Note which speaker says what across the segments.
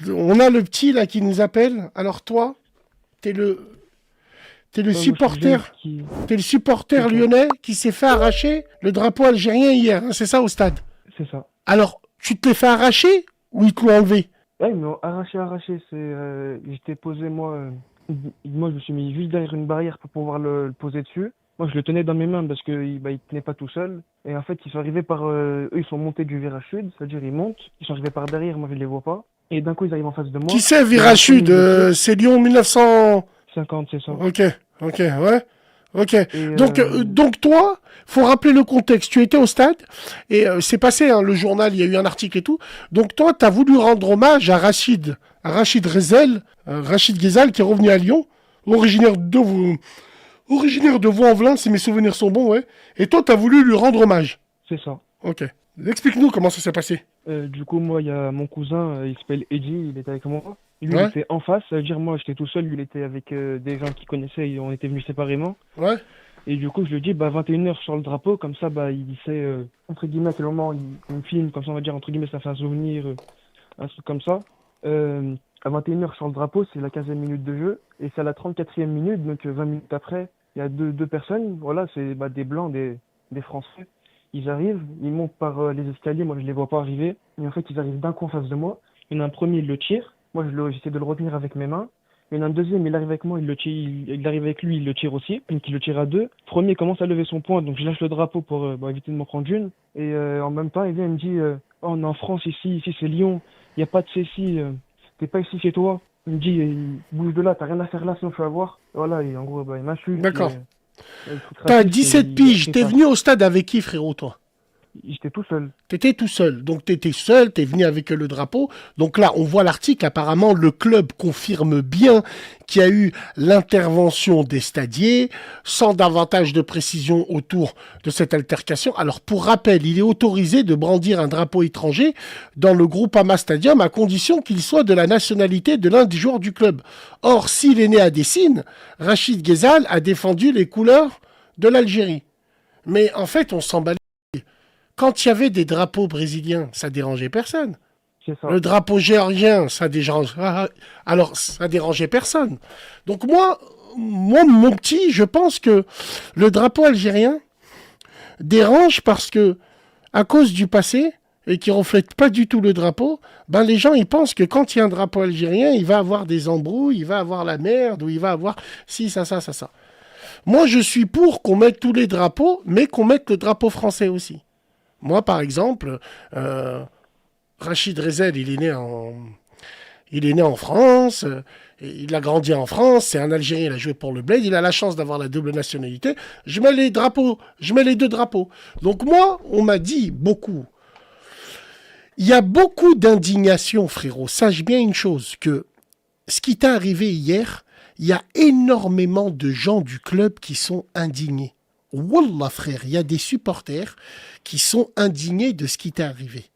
Speaker 1: On a le petit là qui nous appelle. Alors toi, t'es le, t'es le
Speaker 2: Ouais, moi, je suis le jeune
Speaker 1: supporter,
Speaker 2: qui.
Speaker 1: t'es le supporter
Speaker 2: C'est ça.
Speaker 1: lyonnais qui s'est fait arracher le drapeau algérien hier. Hein, c'est ça au stade.
Speaker 2: C'est ça.
Speaker 1: Alors, tu te l'es fait arracher ou ils te l'ont enlevé?
Speaker 2: Ouais, ils m'ont arraché. J'étais posé, moi. Moi, je me suis mis juste derrière une barrière pour pouvoir le poser dessus. Moi, je le tenais dans mes mains parce qu'il bah, il tenait pas tout seul. Et en fait, ils sont arrivés par. Eux, ils sont montés du virage sud, c'est-à-dire ils montent. Ils sont arrivés par derrière, moi, je les vois pas. Et d'un coup, ils arrivent en face de
Speaker 1: Qui
Speaker 2: moi.
Speaker 1: c'est
Speaker 2: Il y en a un premier,
Speaker 1: Virachud?
Speaker 2: il le tire.
Speaker 1: C'est Lyon 1900.
Speaker 2: 50, c'est ça.
Speaker 1: Ok, ok, ouais. Ok.
Speaker 2: Et
Speaker 1: Donc toi, faut rappeler le contexte. Tu étais au stade et c'est passé, hein, le journal, il y a eu un article et tout. Donc toi, tu as voulu rendre hommage à Rachid Rezel, Rachid Ghezal, qui est revenu à Lyon, originaire de Vaux-en-Velin, si mes souvenirs sont bons, ouais. Et toi, tu as voulu lui rendre hommage.
Speaker 2: c'est ça.
Speaker 1: Ok. Explique-nous comment ça s'est passé.
Speaker 2: Du coup, moi, il y a mon cousin, il s'appelle Eddie, il était avec moi. Lui, il
Speaker 1: Ouais,
Speaker 2: était en face, ça veut dire moi, j'étais tout seul, lui, il était avec des gens qu'il connaissait, on était venus séparément.
Speaker 1: ouais.
Speaker 2: Et du coup, je lui dis, bah, 21h sur le drapeau, comme ça, bah, il sait, entre guillemets, à quel moment il me filme, comme ça, on va dire, entre guillemets, ça fait un souvenir, un truc comme ça. À 21h sur le drapeau, c'est la 15e minute de jeu, et c'est à la 34e minute, donc 20 minutes après, il y a deux personnes, voilà, c'est bah, des Blancs, des Français. Ils arrivent, ils montent par les escaliers, moi, je les vois pas arriver, et en fait, ils arrivent d'un coup en face de moi. Il y en a un premier, il le tire, moi, j'essaie de le retenir avec mes mains. Il y en a un deuxième, il arrive avec moi, il le tire, il arrive avec lui, il le tire aussi, donc il le tire à deux. Premier commence à lever son poing, donc je lâche le drapeau pour bah, éviter de m'en prendre une. Et en même temps, il vient, il me dit, oh, on est en France ici c'est Lyon, il n'y a pas de ceci, t'es pas ici chez toi. Il me dit, bouge de là, t'as rien à faire là, sinon je vais avoir. Et voilà, et en gros, bah, il m'insulte,
Speaker 1: D'accord.
Speaker 2: il truc
Speaker 1: T'as
Speaker 2: raciste, et
Speaker 1: 17
Speaker 2: il
Speaker 1: piges.
Speaker 2: fait
Speaker 1: T'es
Speaker 2: face.
Speaker 1: venu au stade avec qui, frérot, toi?
Speaker 2: J'étais tout seul.
Speaker 1: T'étais tout seul, donc t'étais seul, t'es venu avec le drapeau. Donc là, on voit l'article, apparemment, le club confirme bien qu'il y a eu l'intervention des stadiers, sans davantage de précision autour de cette altercation. Alors, pour rappel, il est autorisé de brandir un drapeau étranger dans le Groupama Stadium à condition qu'il soit de la nationalité de l'un des joueurs du club. Or, s'il est né à Dessine, Rachid Ghezal a défendu les couleurs de l'Algérie. Mais en fait, on s'en bat. Quand il y avait des drapeaux brésiliens, ça dérangeait personne.
Speaker 2: C'est ça.
Speaker 1: Le drapeau géorgien, ça dérange. Alors, ça dérangeait personne. Donc moi, mon petit, je pense que le drapeau algérien dérange parce que, à cause du passé, et qui reflète pas du tout le drapeau, ben les gens ils pensent que quand il y a un drapeau algérien, il va avoir des embrouilles, il va avoir la merde, ou il va avoir si, ça. Moi, je suis pour qu'on mette tous les drapeaux, mais qu'on mette le drapeau français aussi. Moi, par exemple, euh, Rachid Rezel, il est né en France, il a grandi en France, c'est un Algérien, il a joué pour le Bled, il a la chance d'avoir la double nationalité. Je mets les drapeaux, je mets les deux drapeaux. Donc moi, on m'a dit beaucoup. Il y a beaucoup d'indignation, frérot. Sache bien une chose, que ce qui t'est arrivé hier, il y a énormément de gens du club qui sont indignés. Wallah, frère, il y a des supporters qui sont indignés de ce qui t'est arrivé.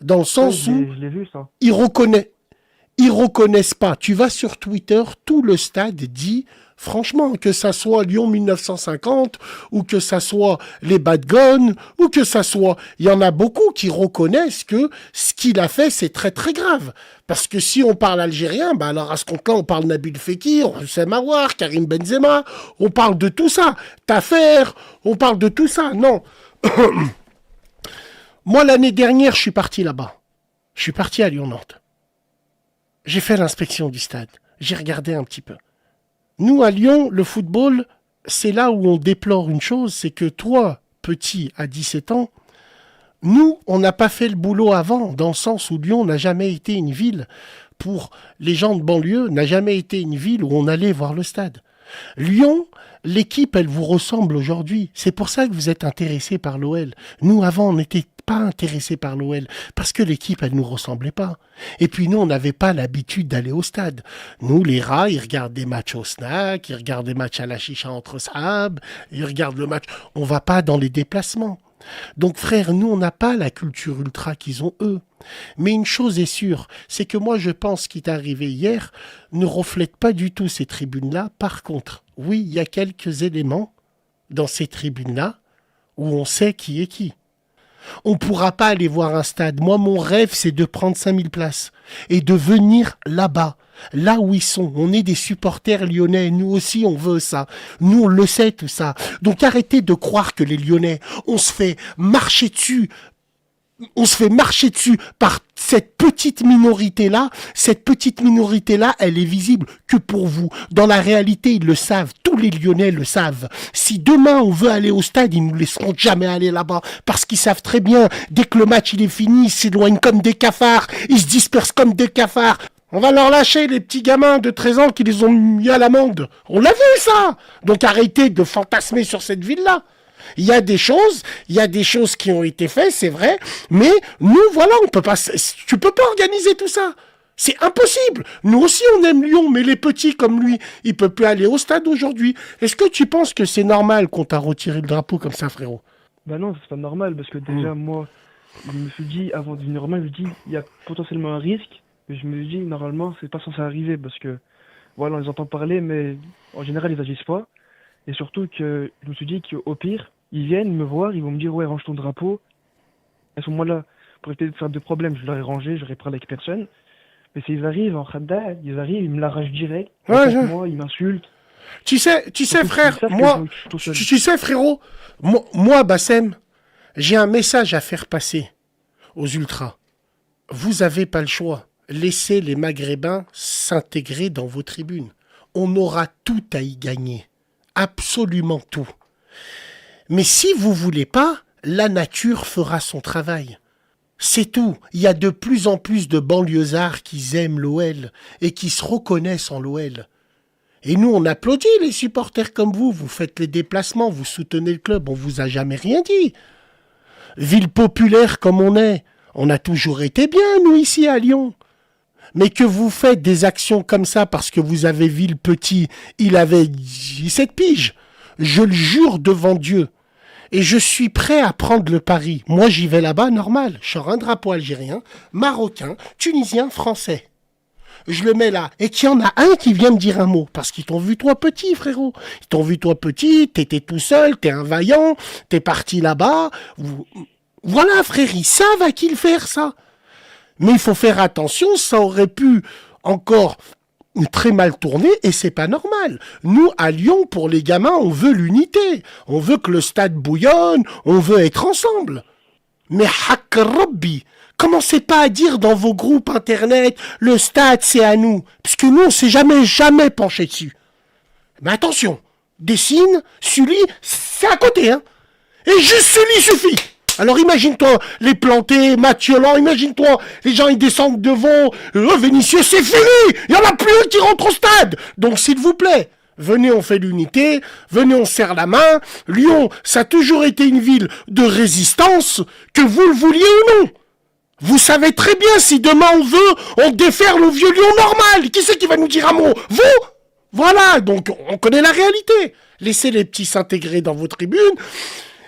Speaker 1: Dans le
Speaker 2: Ouais,
Speaker 1: sens où
Speaker 2: je l'ai vu, ça.
Speaker 1: ils reconnaissent, ils reconnaissent pas. Tu vas sur Twitter, tout le stade dit, franchement, que ça soit Lyon 1950, ou que ça soit les Bad Guns, ou que ça soit... Il y en a beaucoup qui reconnaissent que ce qu'il a fait, c'est très très grave. Parce que si on parle algérien, bah alors à ce compte-là, on parle Nabil Fekir, Houssem Aouar, Karim Benzema, on parle de tout ça. Tafer, on parle de tout ça. Non. Moi, l'année dernière, je suis parti là-bas. Je suis parti à Lyon-Nantes. J'ai fait l'inspection du stade. J'ai regardé un petit peu. Nous, à Lyon, le football, c'est là où on déplore une chose, c'est que toi, petit, à 17 ans, nous, on n'a pas fait le boulot avant, dans le sens où Lyon n'a jamais été une ville, pour les gens de banlieue, n'a jamais été une ville où on allait voir le stade. Lyon, l'équipe, elle vous ressemble aujourd'hui. C'est pour ça que vous êtes intéressé par l'OL. Nous, avant, on n'était pas intéressés par l'OL parce que l'équipe, elle nous ressemblait pas. Et puis nous, on n'avait pas l'habitude d'aller au stade. Nous, les rats, ils regardent des matchs au snack, ils regardent des matchs à la chicha entre sahab, ils regardent le match. On va pas dans les déplacements. Donc frère, nous, on n'a pas la culture ultra qu'ils ont eux. Mais une chose est sûre, c'est que moi, je pense qu'il est arrivé hier ne reflète pas du tout ces tribunes-là. Par contre, oui, il y a quelques éléments dans ces tribunes-là où on sait qui est qui. On pourra pas aller voir un stade. Moi, mon rêve, c'est de prendre 5000 places et de venir là-bas, là où ils sont. On est des supporters lyonnais. Nous aussi, on veut ça. Nous, on le sait, tout ça. Donc, arrêtez de croire que les Lyonnais, on se fait marcher dessus. On se fait marcher dessus par cette petite minorité-là. Cette petite minorité-là, elle est visible que pour vous. Dans la réalité, ils le savent. Tous les Lyonnais le savent. Si demain on veut aller au stade, ils nous laisseront jamais aller là-bas. Parce qu'ils savent très bien, dès que le match il est fini, ils s'éloignent comme des cafards. Ils se dispersent comme des cafards. On va leur lâcher les petits gamins de 13 ans qui les ont mis à l'amende. On l'a vu ça. Donc arrêtez de fantasmer sur cette ville-là. Il y a des choses qui ont été faites, c'est vrai, mais nous, voilà, tu peux pas organiser tout ça. C'est impossible. Nous aussi, on aime Lyon, mais les petits comme lui, ils peuvent plus aller au stade aujourd'hui. Est-ce que tu penses que c'est normal qu'on t'a retiré le drapeau comme ça, frérot?
Speaker 2: Bah non, c'est pas normal parce que déjà, moi, je me suis dit, avant de venir normal, je me dis, il y a potentiellement un risque, mais je me dis, normalement, c'est pas censé arriver parce que, voilà, on les entend parler, mais en général, ils agissent pas. Et surtout que je me suis dit qu'au pire, ils viennent me voir, ils vont me dire ouais, range ton drapeau. À ce moment-là, pour éviter de faire de problèmes, je l'aurais rangé, j'aurais parlé avec personne. Mais s'ils arrivent en khadda, ils me l'arrachent direct. Moi, ils m'insultent.
Speaker 1: Tu sais, frère, tu sais, frérot, moi, Bassem, j'ai un message à faire passer aux ultras. Vous avez pas le choix. Laissez les Maghrébins s'intégrer dans vos tribunes. On aura tout à y gagner. Absolument tout. Mais si vous voulez pas, la nature fera son travail. C'est tout. Il y a de plus en plus de banlieusards qui aiment l'OL et qui se reconnaissent en l'OL. Et nous, on applaudit les supporters comme vous. Vous faites les déplacements, vous soutenez le club. On vous a jamais rien dit. Ville populaire comme on a toujours été bien, nous, ici à Lyon. Mais que vous faites des actions comme ça parce que vous avez vu le petit, il avait 17 piges. Je le jure devant Dieu. Et je suis prêt à prendre le pari. Moi, j'y vais là-bas, normal. Je sors un drapeau algérien, marocain, tunisien, français. Je le mets là. Et qu'il y en a un qui vient me dire un mot. Parce qu'ils t'ont vu toi petit, frérot. Ils t'ont vu toi petit, t'étais tout seul, t'es un vaillant, t'es parti là-bas. Voilà, frère, ils savent à qui le faire, ça. Mais il faut faire attention, ça aurait pu encore très mal tourner et c'est pas normal. Nous, à Lyon, pour les gamins, on veut l'unité. On veut que le stade bouillonne, on veut être ensemble. Mais hak Rabbi, commencez pas à dire dans vos groupes internet, le stade c'est à nous. Parce que nous, on s'est jamais penché dessus. Mais attention, Dessine, Sully, c'est à côté, hein. Et juste Sully suffit. Alors imagine-toi les plantés, Mathiolan, imagine-toi, les gens ils descendent devant, Vénitieux, c'est fini. Il y en a plus un qui rentre au stade. Donc s'il vous plaît, venez on fait l'unité, venez on serre la main. Lyon, ça a toujours été une ville de résistance, que vous le vouliez ou non. Vous savez très bien si demain on déferle au vieux Lyon normal. Qui c'est qui va nous dire un mot? Vous? Voilà, donc on connaît la réalité. Laissez les petits s'intégrer dans vos tribunes.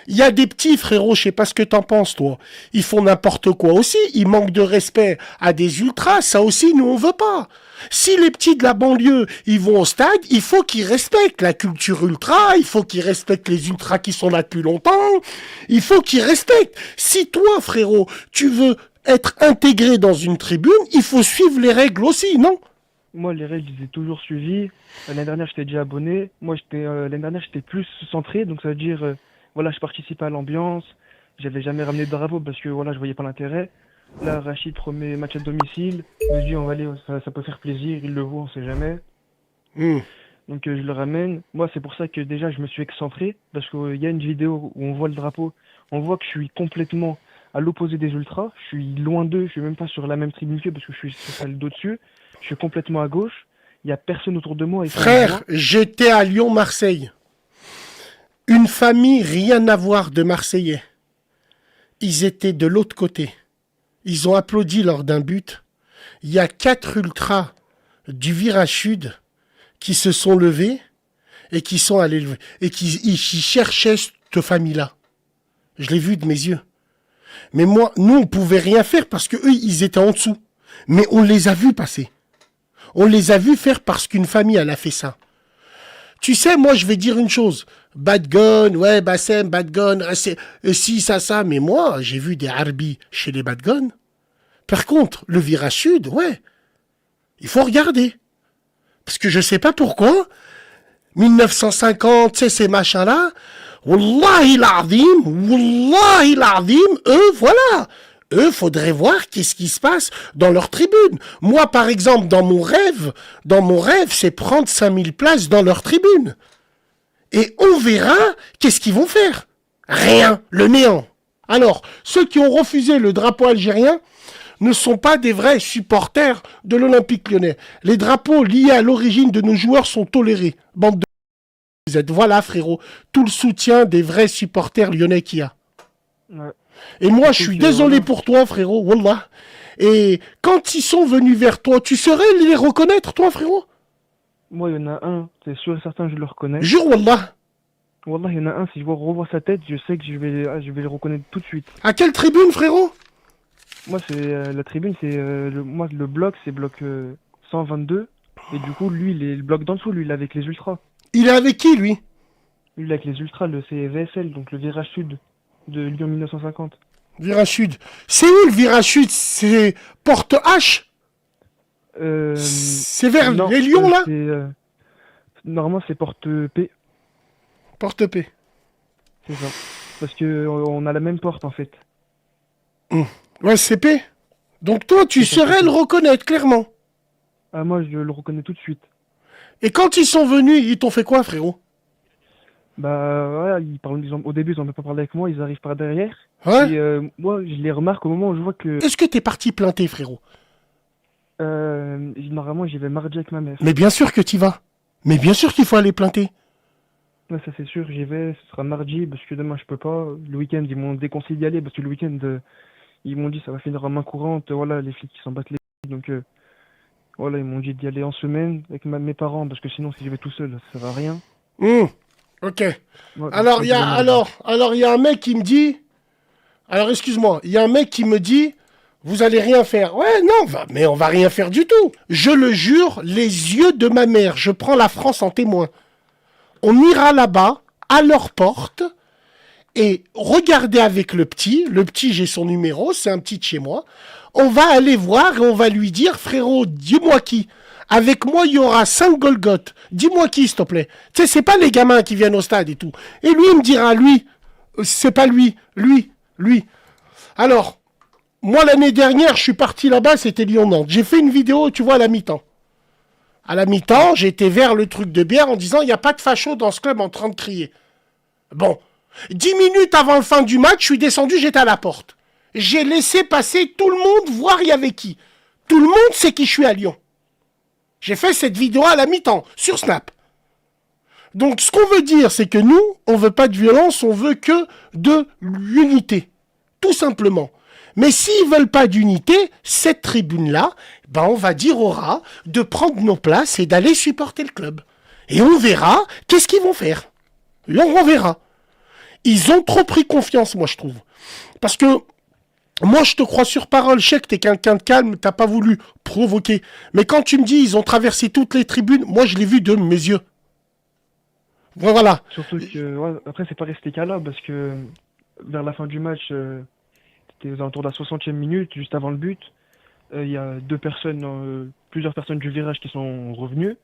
Speaker 1: Il y a des petits, frérot, je sais pas ce que t'en penses, toi. Ils font n'importe quoi aussi. Ils manquent de respect à des ultras. Ça aussi, nous, on veut pas. Si les petits de la banlieue, ils vont au stade, il faut qu'ils respectent la culture ultra. Il faut qu'ils respectent les ultras qui sont là depuis longtemps. Il faut qu'ils respectent. Si toi, frérot, tu veux être intégré dans une tribune, il faut suivre les règles aussi, non?
Speaker 2: Moi, les règles, je les ai toujours suivies. L'année dernière, j'étais déjà abonné. Moi, l'année dernière, j'étais plus centré. Donc, ça veut dire... Voilà, je participais à l'ambiance. J'avais jamais ramené de drapeau parce que voilà, je voyais pas l'intérêt. Là, Rachid, premier match à domicile. Je me dis, on va aller, ça peut faire plaisir. Il le voit, on sait jamais. Donc, je le ramène. Moi, c'est pour ça que déjà, je me suis excentré. Parce qu'il y a une vidéo où on voit le drapeau. On voit que je suis complètement à l'opposé des ultras. Je suis loin d'eux. Je suis même pas sur la même tribune qu'eux parce que je suis sur celle d'au-dessus. Je suis complètement à gauche. Il y a personne autour de moi. Et
Speaker 1: frère, j'étais à Lyon-Marseille. Une famille, rien à voir de Marseillais. Ils étaient de l'autre côté. Ils ont applaudi lors d'un but. Il y a 4 ultras du virage sud qui se sont levés et qui sont allés et qui cherchaient cette famille-là. Je l'ai vu de mes yeux. Mais moi, nous, on pouvait rien faire parce que eux, ils étaient en dessous. Mais on les a vus passer. On les a vus faire parce qu'une famille, elle a fait ça. Tu sais, moi, je vais dire une chose. Bad gun, ouais, Bassem, bad gun, si, ça. Mais moi, j'ai vu des harbis chez les bad guns. Par contre, le virage sud, ouais, il faut regarder. Parce que je sais pas pourquoi, 1950, tu sais, ces machins-là, Wallahi l'azim, eux, voilà. Eux, faudrait voir qu'est-ce qui se passe dans leur tribune. Moi, par exemple, dans mon rêve, c'est prendre 5000 places dans leur tribune. Et on verra qu'est-ce qu'ils vont faire. Rien, le néant. Alors, ceux qui ont refusé le drapeau algérien ne sont pas des vrais supporters de l'Olympique lyonnais. Les drapeaux liés à l'origine de nos joueurs sont tolérés. Bande de vous êtes, voilà frérot, tout le soutien des vrais supporters lyonnais qu'il y a.
Speaker 2: Ouais.
Speaker 1: Et moi, je suis désolé pour toi, frérot, wallah. Et quand ils sont venus vers toi, tu saurais les reconnaître, toi, frérot?
Speaker 2: Moi, il y en a un, c'est sûr et certain, je le reconnais.
Speaker 1: Jure, wallah.
Speaker 2: Wallah, il y en a un, si je revois sa tête, je sais que je vais le reconnaître tout de suite.
Speaker 1: À quelle tribune, frérot?
Speaker 2: Moi, c'est la tribune, c'est moi le bloc, c'est bloc 122. Et du coup, lui, le bloc d'en dessous, lui, il est avec les ultras.
Speaker 1: Il est avec qui, lui?
Speaker 2: Lui, il est avec les ultras, c'est VSL, donc le virage sud de Lyon 1950.
Speaker 1: Virage sud. C'est où le virage sud? C'est Porte H? C'est vers
Speaker 2: Non,
Speaker 1: les Lyons, là?
Speaker 2: normalement, c'est porte P,
Speaker 1: Porte P.
Speaker 2: c'est ça. Parce que on a la même porte, en fait.
Speaker 1: Ouais, c'est P. Donc toi, tu
Speaker 2: C'est ça,
Speaker 1: saurais
Speaker 2: c'est
Speaker 1: le
Speaker 2: ça.
Speaker 1: reconnaître, clairement.
Speaker 2: Ah, moi, je le reconnais tout de suite.
Speaker 1: Et quand ils sont venus, ils t'ont fait quoi, frérot?
Speaker 2: Bah, voilà, au début, ils n'ont même pas parlé avec moi, ils arrivent par derrière.
Speaker 1: Ouais.
Speaker 2: Et moi, je les remarque au moment où je vois que
Speaker 1: Est-ce que t'es parti planter, frérot?
Speaker 2: normalement, j'y vais mardi avec ma mère.
Speaker 1: Mais bien sûr que t'y vas. Mais bien sûr qu'il faut aller planter.
Speaker 2: Ouais, ça c'est sûr, j'y vais, ce sera mardi parce que demain je peux pas. Le week-end, ils m'ont déconseillé d'y aller parce que le week-end, ils m'ont dit ça va finir en main courante. Voilà, les flics qui s'en battent les couilles. Donc voilà, ils m'ont dit d'y aller en semaine avec mes parents parce que sinon, si j'y vais tout seul, ça sert à rien.
Speaker 1: Ok.
Speaker 2: Ouais,
Speaker 1: Alors,
Speaker 2: donc,
Speaker 1: il y a, alors, il y a un mec qui me dit... Alors, excuse-moi. Il y a un mec qui me dit... Vous allez rien faire. Ouais, non, mais on va rien faire du tout. Je le jure, les yeux de ma mère, je prends la France en témoin. On ira là-bas, à leur porte, et regardez avec le petit. Le petit, j'ai son numéro, c'est un petit de chez moi. On va aller voir et on va lui dire, frérot, dis-moi qui. Avec moi, il y aura 5 Golgoth. Dis-moi qui, s'il te plaît. Tu sais, c'est pas les gamins qui viennent au stade et tout. Et lui, il me dira, lui, c'est pas lui, lui. Alors, moi, l'année dernière, je suis parti là-bas, c'était Lyon-Nantes. J'ai fait une vidéo, tu vois, à la mi-temps. À la mi-temps, j'étais vers le truc de bière en disant, il n'y a pas de facho dans ce club en train de crier. Bon. 10 minutes avant la fin du match, je suis descendu, j'étais à la porte. J'ai laissé passer tout le monde voir il y avait qui. Tout le monde sait qui je suis à Lyon. J'ai fait cette vidéo à la mi-temps, sur Snap. Donc, ce qu'on veut dire, c'est que nous, on veut pas de violence, on veut que de l'unité. Tout simplement. Mais s'ils veulent pas d'unité, cette tribune-là, ben on va dire aux rats de prendre nos places et d'aller supporter le club. Et on verra qu'est-ce qu'ils vont faire. Et on verra. Ils ont trop pris confiance, moi, je trouve. Parce que moi, je te crois sur parole. Je sais que t'es quelqu'un de calme, t'as pas voulu provoquer. Mais quand tu me dis ils ont traversé toutes les tribunes, moi, je l'ai vu de mes yeux. Voilà.
Speaker 2: Surtout que, ouais, après, c'est pas resté qu'à là parce que vers la fin du match, c'était aux alentours de la 60e minute, juste avant le but. Il y a plusieurs personnes du virage qui sont revenues.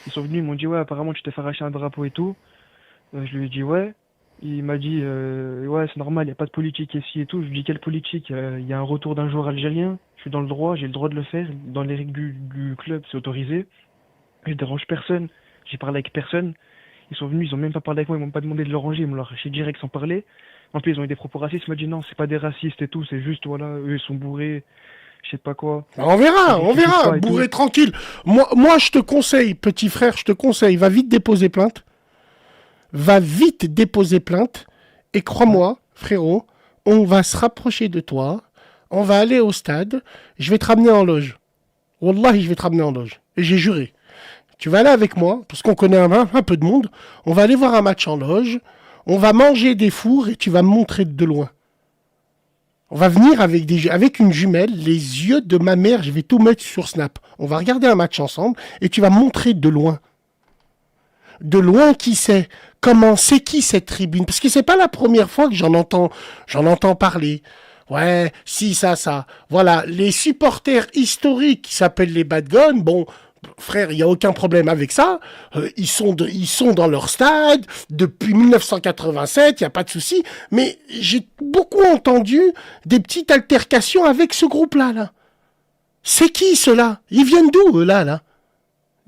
Speaker 2: Ils sont venus, ils m'ont dit, ouais, apparemment, tu t'es fait arracher un drapeau et tout. Je lui ai dit, ouais. Il m'a dit, ouais, c'est normal, il n'y a pas de politique ici et tout. Je lui ai dit, quelle politique? Il y a un retour d'un joueur algérien. Je suis dans le droit, j'ai le droit de le faire. Dans les règles du club, c'est autorisé. Je dérange personne. J'ai parlé avec personne. Ils sont venus, ils ont même pas parlé avec moi, ils m'ont pas demandé de le ranger, ils m'ont lâché direct sans parler. En plus, ils ont eu des propos racistes. Il m'a dit, non, c'est pas des racistes et tout, c'est juste, voilà, eux, ils sont bourrés. Je sais pas quoi.
Speaker 1: On verra, bourré tranquille. Moi, je te conseille, petit frère, je te conseille, va vite déposer plainte. Et crois-moi, frérot, on va se rapprocher de toi, on va aller au stade, je vais te ramener en loge. Wallahi, je vais te ramener en loge. Et j'ai juré. Tu vas aller avec moi, parce qu'on connaît un peu de monde, on va aller voir un match en loge, on va manger des fours et tu vas me montrer de loin. On va venir avec une jumelle, les yeux de ma mère, je vais tout mettre sur Snap. On va regarder un match ensemble et tu vas me montrer de loin. de loin qui c'est. Comment c'est qui cette tribune? Parce que c'est pas la première fois que j'en entends parler. Ouais, si, ça. Voilà, les supporters historiques qui s'appellent les Bad Guns, bon, frère, il n'y a aucun problème avec ça. Ils sont dans leur stade depuis 1987, il n'y a pas de souci. Mais j'ai beaucoup entendu des petites altercations avec ce groupe-là, là. C'est qui, ceux-là? Ils viennent d'où, eux, là?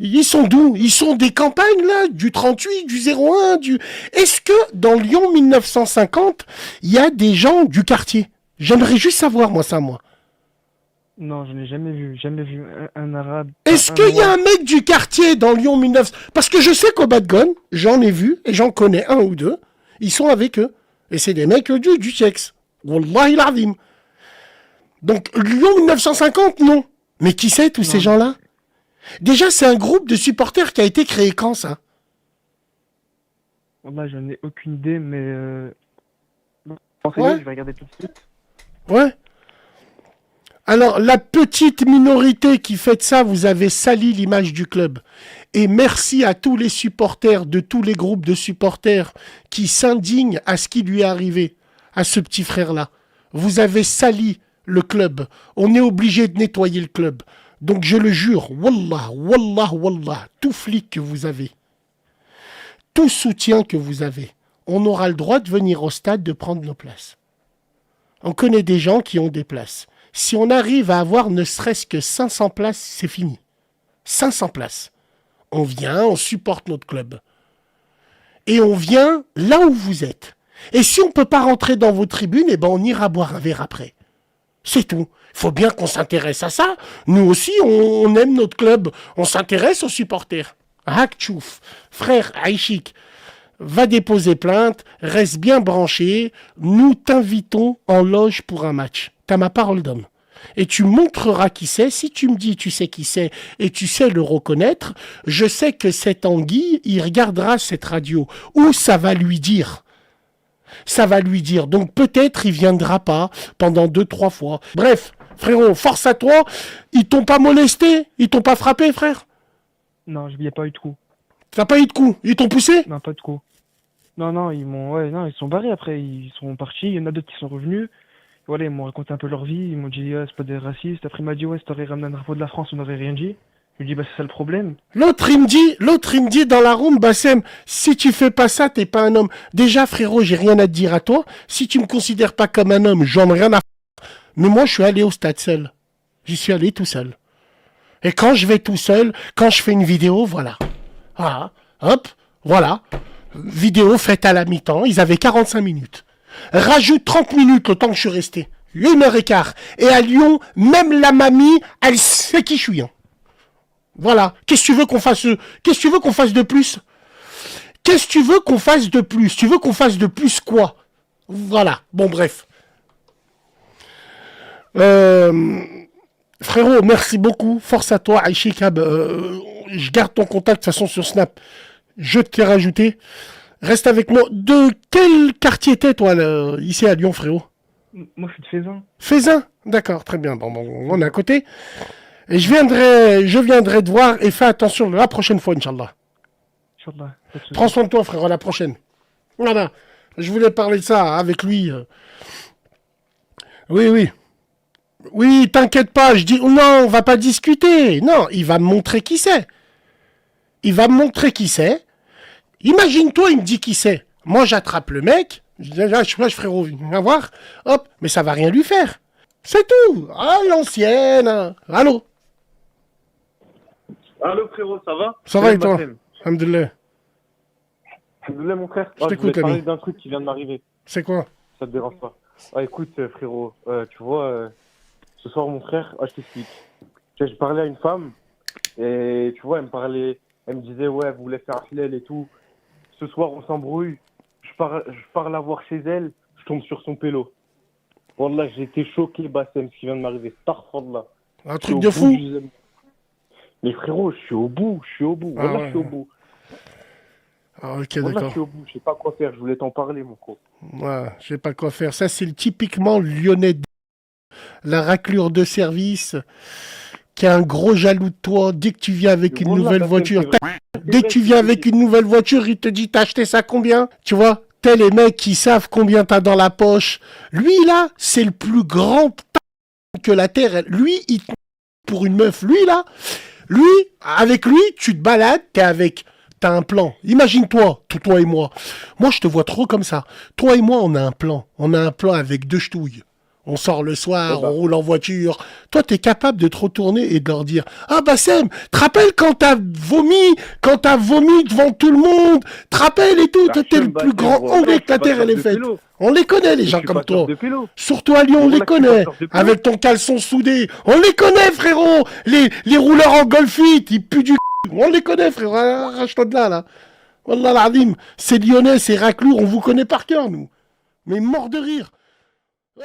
Speaker 1: Ils sont d'où? Ils sont des campagnes, là, du 38, du 01, du... Est-ce que dans Lyon 1950, il y a des gens du quartier? J'aimerais juste savoir, moi.
Speaker 2: Non, je n'ai jamais vu un arabe,
Speaker 1: Est-ce
Speaker 2: un
Speaker 1: qu'il y a
Speaker 2: noir.
Speaker 1: un mec du quartier dans Lyon 1900? Parce que je sais qu'au Bad Gun, j'en ai vu, et j'en connais un ou deux, ils sont avec eux. Et c'est des mecs du sexe. Wallahi l'azim. Donc, Lyon 1950, non. Mais qui c'est, tous ces
Speaker 2: Non,
Speaker 1: gens-là? Déjà, c'est un groupe de supporters qui a été créé quand, ça?
Speaker 2: là, j'en ai aucune idée, mais renseignez,
Speaker 1: Ouais,
Speaker 2: je vais regarder tout de suite.
Speaker 1: ouais. Alors, la petite minorité qui fait ça, vous avez sali l'image du club. Et merci à tous les supporters de tous les groupes de supporters qui s'indignent à ce qui lui est arrivé, à ce petit frère-là. Vous avez sali le club. On est obligé de nettoyer le club. Donc je le jure, wallah, tout flic que vous avez, tout soutien que vous avez, on aura le droit de venir au stade de prendre nos places. On connaît des gens qui ont des places. Si on arrive à avoir ne serait-ce que 500 places, c'est fini. 500 places. On vient, on supporte notre club. Et on vient là où vous êtes. Et si on ne peut pas rentrer dans vos tribunes, eh ben on ira boire un verre après. C'est tout. Il faut bien qu'on s'intéresse à ça. Nous aussi, on aime notre club. On s'intéresse aux supporters. Hakchouf, frère Aïchik, va déposer plainte, reste bien branché. Nous t'invitons en loge pour un match. T'as ma parole d'homme. Et tu montreras qui c'est. Si tu me dis tu sais qui c'est et tu sais le reconnaître, je sais que cet Anguille, il regardera cette radio. Ou ça va lui dire. Ça va lui dire. Donc peut-être il viendra pas pendant 2-3 fois. Bref, frérot, force à toi. Ils t'ont pas molesté? Ils t'ont pas frappé, frère?
Speaker 2: Non, il n'y a pas eu de coup.
Speaker 1: T'as pas eu de coup? Ils t'ont poussé?
Speaker 2: Non, pas de coup. Non, ils sont barrés après, ils sont partis. Il y en a d'autres qui sont revenus. Voilà, ils m'ont raconté un peu leur vie. Ils m'ont dit, ah, c'est pas des racistes. Après, il m'a dit, ouais, si t'aurais ramené un drapeau de la France, on n'aurait rien dit. Je lui dis, bah, c'est ça le problème.
Speaker 1: L'autre, il me dit dans la room, Bassem, si tu fais pas ça, t'es pas un homme. Déjà, frérot, j'ai rien à te dire à toi. Si tu me considères pas comme un homme, j'en ai rien à. Mais moi, je suis allé au stade seul. J'y suis allé tout seul. Et quand je vais tout seul, quand je fais une vidéo, voilà. Voilà. Hop, voilà. Vidéo faite à la mi-temps. Ils avaient 45 minutes. Rajoute 30 minutes le temps que je suis resté. 1h15. Et à Lyon, même la mamie, elle sait qui je suis. Hein. Voilà. Qu'est-ce que tu veux qu'on fasse? Qu'est-ce que tu veux qu'on fasse de plus? Qu'est-ce que tu veux qu'on fasse de plus? Tu veux qu'on fasse de plus quoi? Voilà. Bon, bref. Frérot, merci beaucoup. Force à toi, Aïchikab. Je garde ton contact de toute façon sur Snap. Je t'ai rajouté. Reste avec moi. De quel quartier t'es, toi, là, ici à Lyon, frérot?
Speaker 2: Moi, je suis de Faisin.
Speaker 1: Faisin. D'accord, très bien. Bon, on est à côté. Et je viendrai te voir et fais attention la prochaine fois, Inch'Allah.
Speaker 2: Inch'Allah, pas de
Speaker 1: Prends
Speaker 2: soucis.
Speaker 1: soin de toi, frérot, à la prochaine. Voilà. Je voulais parler de ça avec lui. Oui. Oui, t'inquiète pas. Je dis, non, on va pas discuter. Non, il va me montrer qui c'est. Il va me montrer qui c'est. Imagine-toi, il me dit qui c'est. Moi, j'attrape le mec. Je dis, frérot, viens voir. Hop, mais ça va rien lui faire. C'est tout. Ah, l'ancienne. Allô?
Speaker 3: Allô frérot, ça va?
Speaker 1: Ça va et toi?
Speaker 3: Bassem.
Speaker 1: Alhamdoulilah.
Speaker 3: Alhamdoulilah mon frère.
Speaker 1: Je
Speaker 3: Je
Speaker 1: t'écoute,
Speaker 3: voulais te parler
Speaker 1: ami.
Speaker 3: d'un truc qui vient de m'arriver.
Speaker 1: C'est quoi?
Speaker 3: Ça te dérange pas? Ah écoute frérot, tu vois, ce soir mon frère, je t'explique. Tu sais, je parlais à une femme et tu vois, elle me disait ouais, vous voulez faire Hilal et tout. Ce soir on s'embrouille. Je pars la voir chez elle, je tombe sur son pélo. Wallah, j'ai été choqué Bassem, ce qui vient de m'arriver. Astaghfirullah.
Speaker 1: Un
Speaker 3: Je suis
Speaker 1: truc
Speaker 3: au
Speaker 1: de
Speaker 3: bout
Speaker 1: fou?
Speaker 3: Mais frérot, je suis au bout.
Speaker 1: Ah
Speaker 3: Wallah,
Speaker 1: ouais.
Speaker 3: je suis au bout.
Speaker 1: Ah, ok,
Speaker 3: Wallah, je
Speaker 1: d'accord.
Speaker 3: suis au bout. Je sais pas quoi faire. Je voulais t'en parler, mon gros.
Speaker 1: Ouais, je sais pas quoi faire. Ça, c'est typiquement lyonnais. La raclure de service qui est un gros jaloux de toi. Dès que tu viens avec
Speaker 3: Mais
Speaker 1: une
Speaker 3: voilà,
Speaker 1: nouvelle
Speaker 3: Bassem,
Speaker 1: voiture,
Speaker 3: c'est vrai.
Speaker 1: dès que tu viens avec une nouvelle voiture, il te dit t'as acheté ça combien? Tu vois, t'es les mecs qui savent combien t'as dans la poche. Lui là, c'est le plus grand que la terre. Lui, il pour une meuf. Lui là, lui, avec lui, tu te balades, t'as un plan. Imagine-toi, toi et moi. Moi, je te vois trop comme ça. Toi et moi, on a un plan. On a un plan avec deux ch'touilles. On sort le soir,
Speaker 3: Eh ben.
Speaker 1: on roule en voiture. Toi, t'es capable de te retourner et de leur dire ah Bassem, te rappelles quand t'as vomi devant tout le monde, te rappelles et tout, toi, t'es le plus grand anglais que la terre elle est faite. On les connaît les gens comme toi. Surtout à Lyon, on les connaît. Avec ton caleçon soudé, on les connaît frérot. Les rouleurs en golfite, ils puent du on les connaît frérot. Arrache-toi de là. Wallah l'azim, c'est lyonnais, c'est raclour, on vous connaît par cœur nous. Mais mort de rire. Ouais.